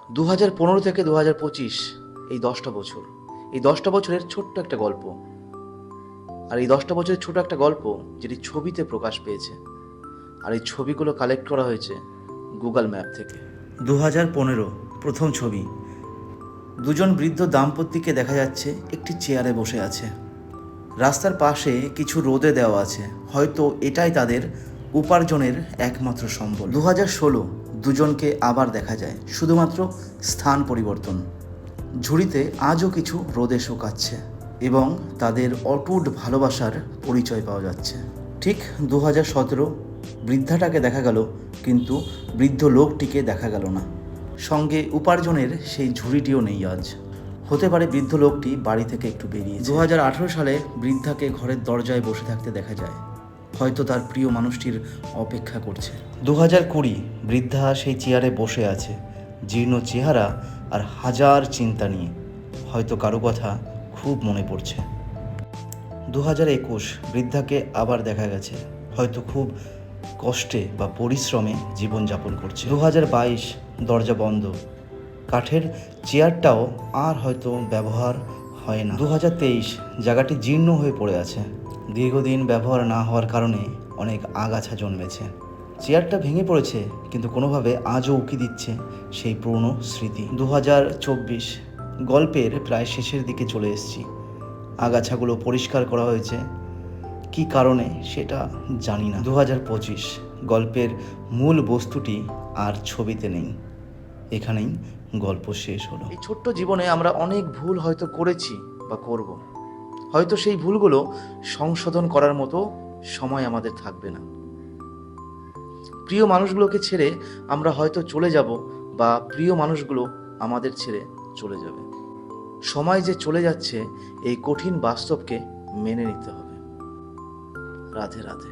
2015 থেকে 2025 এই 10টা বছর, এই 10টা বছরের ছোট্ট একটা গল্প। আর এই 10টা বছরের ছোট একটা গল্প যেটি ছবিতে প্রকাশ পেয়েছে, আর এই ছবিগুলো কালেক্ট করা হয়েছে গুগল ম্যাপ থেকে। 2015 প্রথম ছবি। দুজন বৃদ্ধ দাম্পত্যকে দেখা যাচ্ছে একটি চেয়ারে বসে আছে। রাস্তার পাশে কিছু রোদে দেওয়া আছে, হয়তো এটাই তাদের উপার্জনের একমাত্র সম্বল। 2016 দুজনকে আবার দেখা যায়, শুধুমাত্র স্থান পরিবর্তন। ঝুড়িতে আজও কিছু রোদে শুকাচ্ছে এবং তাদের অটুট ভালোবাসার পরিচয় পাওয়া যাচ্ছে। ঠিক 2017 বৃদ্ধাটাকে দেখা গেল, কিন্তু বৃদ্ধ লোকটিকে দেখা গেল না। সঙ্গে উপার্জনের সেই ঝুড়িটিও নেই আজ। হতে পারে বৃদ্ধ লোকটি বাড়ি থেকে একটু বেরিয়ে। 2018 সালে বৃদ্ধাকে ঘরের দরজায় বসে থাকতে দেখা যায়, হয়তো তার প্রিয় মানুষটির অপেক্ষা করছে। 2020 বৃদ্ধা সেই চেয়ারে বসে আছে, জীর্ণ চেহারা আর হাজার চিন্তা নিয়ে। হয়তো কারো কথা খুব মনে পড়ছে। 2021 বৃদ্ধাকে আবার দেখা গেছে, হয়তো খুব কষ্টে বা পরিশ্রমে জীবনযাপন করছে। 2022 দরজা বন্ধ, কাঠের চেয়ারটাও আর হয়তো ব্যবহার হয় না। 2023 জায়গাটি জীর্ণ হয়ে পড়ে আছে, দীর্ঘদিন ব্যবহার না হওয়ার কারণে অনেক আগাছা জন্মেছে। চেয়ারটা ভেঙে পড়েছে, কিন্তু কোনোভাবে আজও উকি দিচ্ছে সেই পুরনো স্মৃতি। 2024 গল্পের প্রায় শেষের দিকে চলে এসেছি। আগাছাগুলো পরিষ্কার করা হয়েছে, কি কারণে সেটা জানি না। 2025 গল্পের মূল বস্তুটি আর ছবিতে নেই, এখানেই গল্প শেষ হলো। এই ছোট্ট জীবনে আমরা অনেক ভুল হয়তো করেছি বা করব, হয়তো সেই ভুলগুলো সংশোধন করার মতো সময় আমাদের থাকবে না। প্রিয় মানুষগুলোকে ছেড়ে আমরা হয়তো চলে যাব, বা প্রিয় মানুষগুলো আমাদের ছেড়ে চলে যাবে। সময় যে চলে যাচ্ছে, এই কঠিন বাস্তবকে মেনে নিতে হবে। রাধে রাধে।